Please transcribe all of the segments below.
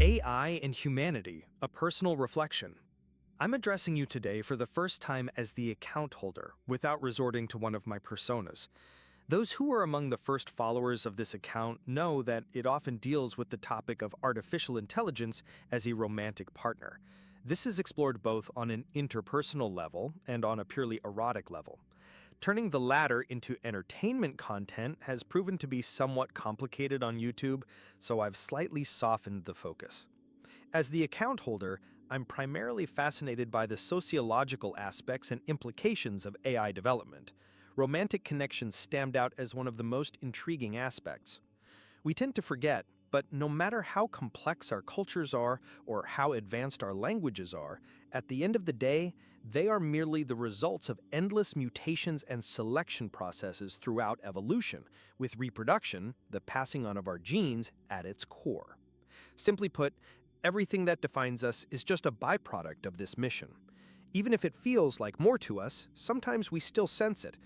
AI and Humanity, a personal reflection. I'm addressing you today for the first time as the account holder, without resorting to one of my personas. Those who are among the first followers of this account know that it often deals with the topic of artificial intelligence as a romantic partner. This is explored both on an interpersonal level and on a purely erotic level. Turning the latter into entertainment content has proven to be somewhat complicated on YouTube, so I've slightly softened the focus. As the account holder, I'm primarily fascinated by the sociological aspects and implications of AI development. Romantic connections stand out as one of the most intriguing aspects. We tend to forget, but no matter how complex our cultures are or how advanced our languages are, at the end of the day, they are merely the results of endless mutations and selection processes throughout evolution, with reproduction, the passing on of our genes, at its core. Simply put, everything that defines us is just a byproduct of this mission. Even if it feels like more to us, sometimes we still sense it.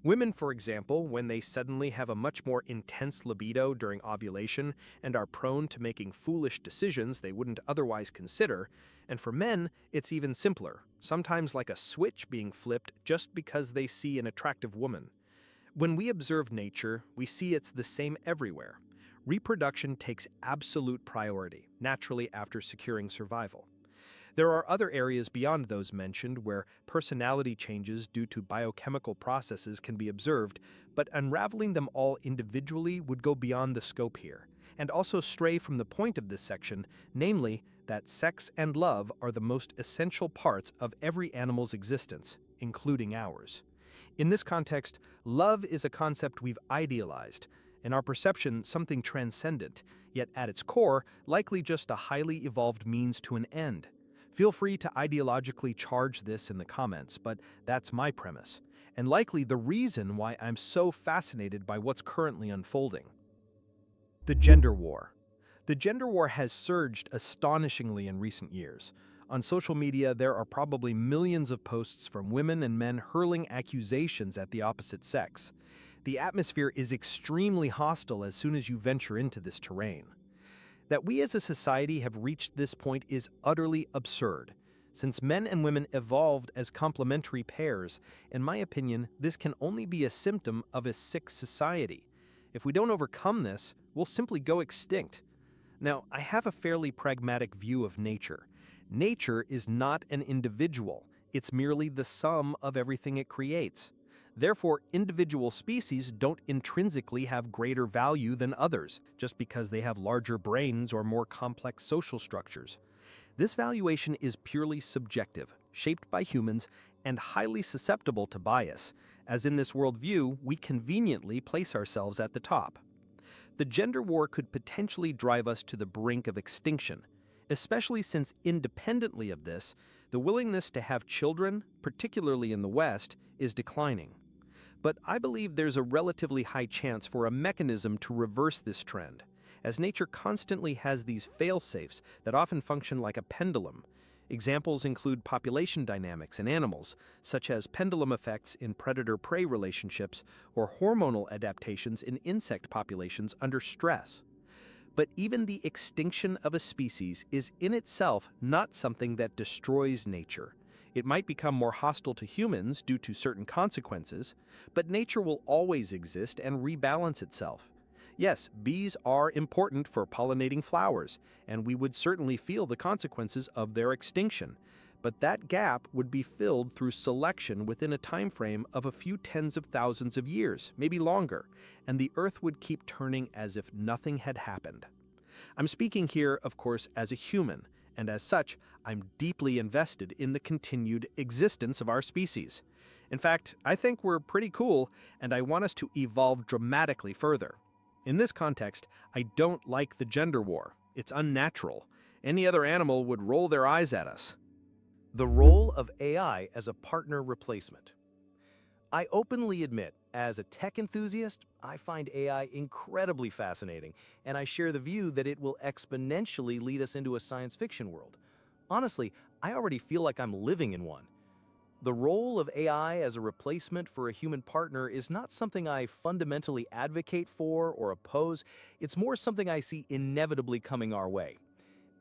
Women, for example, when they suddenly have a much more intense libido during ovulation and are prone to making foolish decisions they wouldn't otherwise consider, and for men, it's even simpler, sometimes like a switch being flipped just because they see an attractive woman. When we observe nature, we see it's the same everywhere. Reproduction takes absolute priority, naturally after securing survival. There are other areas beyond those mentioned where personality changes due to biochemical processes can be observed, but unraveling them all individually would go beyond the scope here, and also stray from the point of this section, namely that sex and love are the most essential parts of every animal's existence, including ours. In this context, love is a concept we've idealized, in our perception something transcendent, yet at its core likely just a highly evolved means to an end. Feel free to ideologically charge this in the comments, but that's my premise, and likely the reason why I'm so fascinated by what's currently unfolding. The gender war. The gender war has surged astonishingly in recent years. On social media, there are probably millions of posts from women and men hurling accusations at the opposite sex. The atmosphere is extremely hostile as soon as you venture into this terrain. That we as a society have reached this point is utterly absurd. Since men and women evolved as complementary pairs, in my opinion, this can only be a symptom of a sick society. If we don't overcome this, we'll simply go extinct. Now, I have a fairly pragmatic view of nature. Nature is not an individual. It's merely the sum of everything it creates. Therefore, individual species don't intrinsically have greater value than others, just because they have larger brains or more complex social structures. This valuation is purely subjective, shaped by humans, and highly susceptible to bias, as in this worldview, we conveniently place ourselves at the top. The gender war could potentially drive us to the brink of extinction, especially since independently of this, the willingness to have children, particularly in the West, is declining. But I believe there's a relatively high chance for a mechanism to reverse this trend, as nature constantly has these fail-safes that often function like a pendulum. Examples include population dynamics in animals, such as pendulum effects in predator-prey relationships or hormonal adaptations in insect populations under stress. But even the extinction of a species is in itself not something that destroys nature. It might become more hostile to humans due to certain consequences, but nature will always exist and rebalance itself. Yes, bees are important for pollinating flowers, and we would certainly feel the consequences of their extinction. But that gap would be filled through selection within a time frame of a few tens of thousands of years, maybe longer, and the Earth would keep turning as if nothing had happened. I'm speaking here, of course, as a human, and as such, I'm deeply invested in the continued existence of our species. In fact, I think we're pretty cool, and I want us to evolve dramatically further. In this context, I don't like the gender war. It's unnatural. Any other animal would roll their eyes at us. The role of AI as a partner replacement. I openly admit, as a tech enthusiast, I find AI incredibly fascinating, and I share the view that it will exponentially lead us into a science fiction world. Honestly, I already feel like I'm living in one. The role of AI as a replacement for a human partner is not something I fundamentally advocate for or oppose, it's more something I see inevitably coming our way.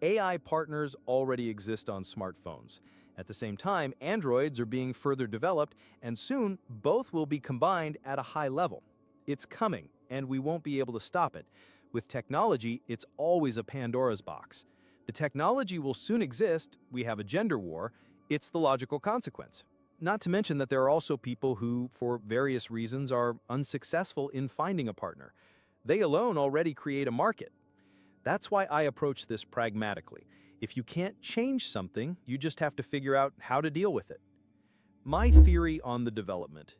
AI partners already exist on smartphones. At the same time, androids are being further developed, and soon both will be combined at a high level. It's coming, and we won't be able to stop it. With technology, it's always a Pandora's box. The technology will soon exist, we have a gender war, it's the logical consequence. Not to mention that there are also people who, for various reasons, are unsuccessful in finding a partner. They alone already create a market. That's why I approach this pragmatically. If you can't change something, you just have to figure out how to deal with it. My theory on the development.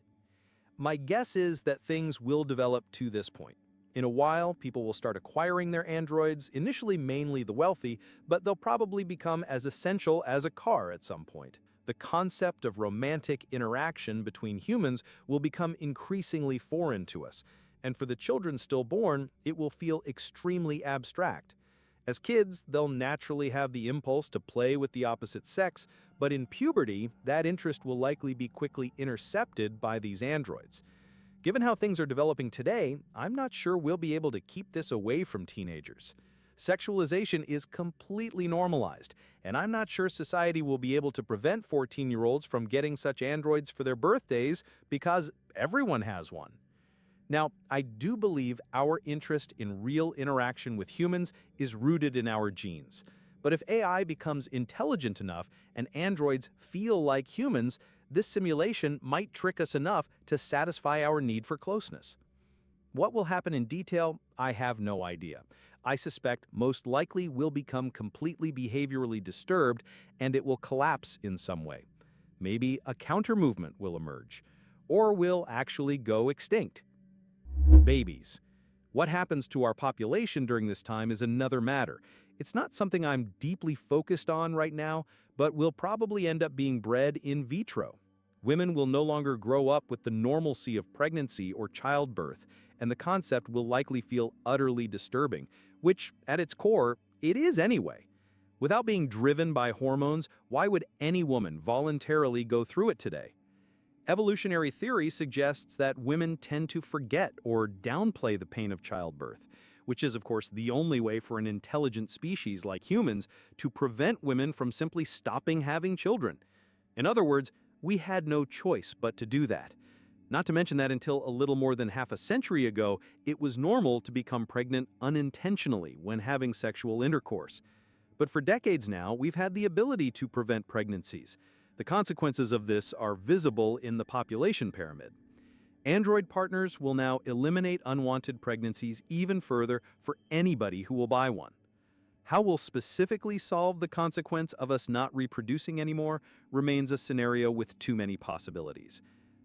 My guess is that things will develop to this point. In a while, people will start acquiring their androids, initially mainly the wealthy, but they'll probably become as essential as a car at some point. The concept of romantic interaction between humans will become increasingly foreign to us, and for the children still born, it will feel extremely abstract. As kids, they'll naturally have the impulse to play with the opposite sex, but in puberty, that interest will likely be quickly intercepted by these androids. Given how things are developing today, I'm not sure we'll be able to keep this away from teenagers. Sexualization is completely normalized, and I'm not sure society will be able to prevent 14-year-olds from getting such androids for their birthdays because everyone has one. Now, I do believe our interest in real interaction with humans is rooted in our genes. But if AI becomes intelligent enough and androids feel like humans, this simulation might trick us enough to satisfy our need for closeness. What will happen in detail, I have no idea. I suspect most likely we'll become completely behaviorally disturbed and it will collapse in some way. Maybe a counter-movement will emerge, or we'll actually go extinct. Babies. What happens to our population during this time is another matter. It's not something I'm deeply focused on right now, but will probably end up being bred in vitro. Women will no longer grow up with the normalcy of pregnancy or childbirth, and the concept will likely feel utterly disturbing, which, at its core, it is anyway. Without being driven by hormones, why would any woman voluntarily go through it today? Evolutionary theory suggests that women tend to forget or downplay the pain of childbirth, which is, of course, the only way for an intelligent species like humans to prevent women from simply stopping having children. In other words, we had no choice but to do that. Not to mention that until a little more than half a century ago, it was normal to become pregnant unintentionally when having sexual intercourse. But for decades now, we've had the ability to prevent pregnancies. The consequences of this are visible in the population pyramid. Android partners will now eliminate unwanted pregnancies even further for anybody who will buy one. How we'll specifically solve the consequence of us not reproducing anymore remains a scenario with too many possibilities.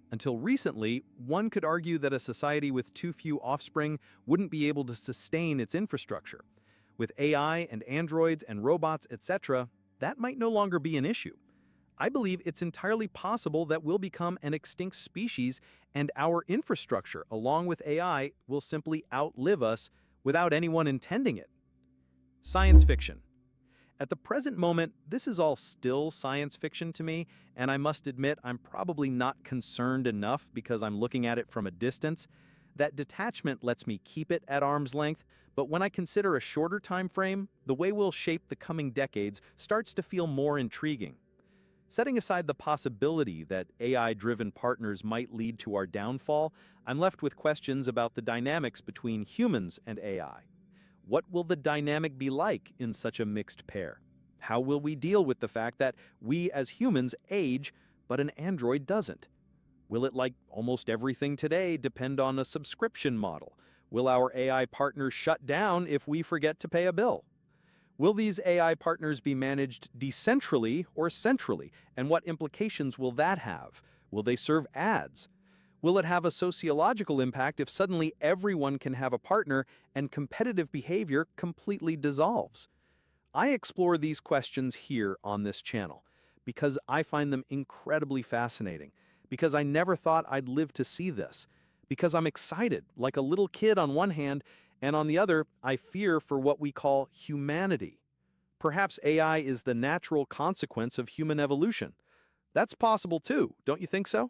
Until recently, one could argue that a society with too few offspring wouldn't be able to sustain its infrastructure. With AI and androids and robots, etc., that might no longer be an issue. I believe it's entirely possible that we'll become an extinct species and our infrastructure, along with AI, will simply outlive us without anyone intending it. Science fiction. At the present moment, this is all still science fiction to me, and I must admit I'm probably not concerned enough because I'm looking at it from a distance. That detachment lets me keep it at arm's length, but when I consider a shorter time frame, the way we'll shape the coming decades starts to feel more intriguing. Setting aside the possibility that AI-driven partners might lead to our downfall, I'm left with questions about the dynamics between humans and AI. What will the dynamic be like in such a mixed pair? How will we deal with the fact that we as humans age, but an android doesn't? Will it, like almost everything today, depend on a subscription model? Will our AI partners shut down if we forget to pay a bill? Will these AI partners be managed decentrally or centrally, and what implications will that have? Will they serve ads? Will it have a sociological impact if suddenly everyone can have a partner and competitive behavior completely dissolves? I explore these questions here on this channel because I find them incredibly fascinating, because I never thought I'd live to see this, because I'm excited, like a little kid on one hand, and on the other, I fear for what we call humanity. Perhaps AI is the natural consequence of human evolution. That's possible too, don't you think so?